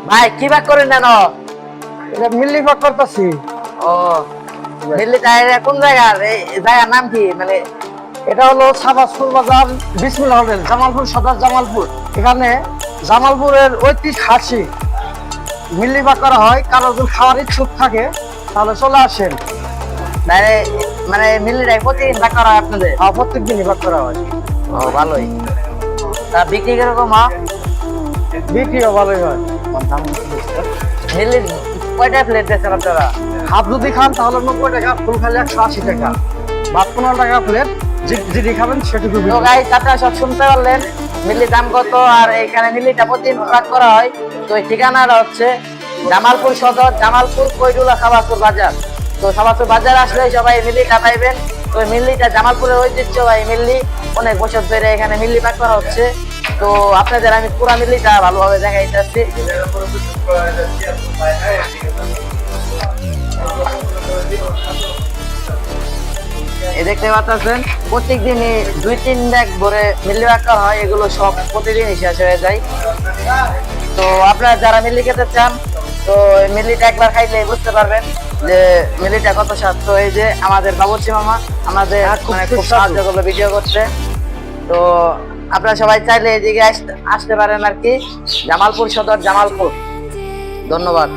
ভাই কি ভাগ করেন না? এটা মিল্লি ভাগ করতেছি। ও দিল্লি তাই কোন জায়গার? এই জায়গার নাম কি? মানে এটা হলো সাবাসপুর বাজার বিসমিল্লাহ হোটেল, জামালপুর সদর জামালপুর। এখানে জামালপুরের ঐতিহাসিক মিল্লি ভাগ করা হয়। কারো যদি খাওয়ার ইচ্ছুক থাকে তাহলে চলে আসেন। মানে মানে মিল্লিটাই প্রতিদিন ভাগ করা হয় আপনাদের? আর প্রত্যেক দিনই ভাগ করা হয়। ও ভালোই। তা বিক্রি কিরকম হয়? বিক্রিও ভালোই হয়। মিল্লি কয়টা প্লেট দিচ্ছেন আপনারা? হাফ যদি খান তাহলে 90 টাকা, ফুল খালি 180 টাকা, ভাত 15 টাকা প্লেট। যেটি খাবেন সেটুকু তো গাইস আপনারা সব শুনতে পারলেন মিল্লি দাম কত, আর এখানে মিল্লিটা প্রতিদিন ভাগ করা হয়। তো এই ঠিকানাটা হচ্ছে জামালপুর সদর, জামালপুর কৈডুলা সাবাসপুর বাজার। তো সাবাসপুর বাজার আসলে সবাই মিল্লিটা পাইবেন। তো এই মিল্লিটা জামালপুরের ঐতিহ্যবাহী মিল্লি, অনেক বছর ধরে এখানে মিল্লি ভাগ করা হচ্ছে। তো আপনাদের আমি পুরা মিল্লিটা ভালোভাবে দেখাইতেছি। এই দেখতে পাচ্ছেন প্রত্যেকদিনই 2-3 ব্যাগ ভরে মিল্লি ভাগ করা হয়। এগুলো সব প্রতিদিনই শেষ হয়ে যায়। তো আপনারা যারা মিল্লি খেতে চান, তো এই মিল্লিটা একবার খাইলে বুঝতে পারবেন যে মিল্লিটা কত স্বাদ। তো এই যে আমাদের বাবুর্চি মামা আমাদের খুব সাহায্য করলো ভিডিও করতে। তো আপনারা সবাই চাইলে এদিকে আসতে পারেন আর কি, জামালপুর সদর, জামালপুর। ধন্যবাদ।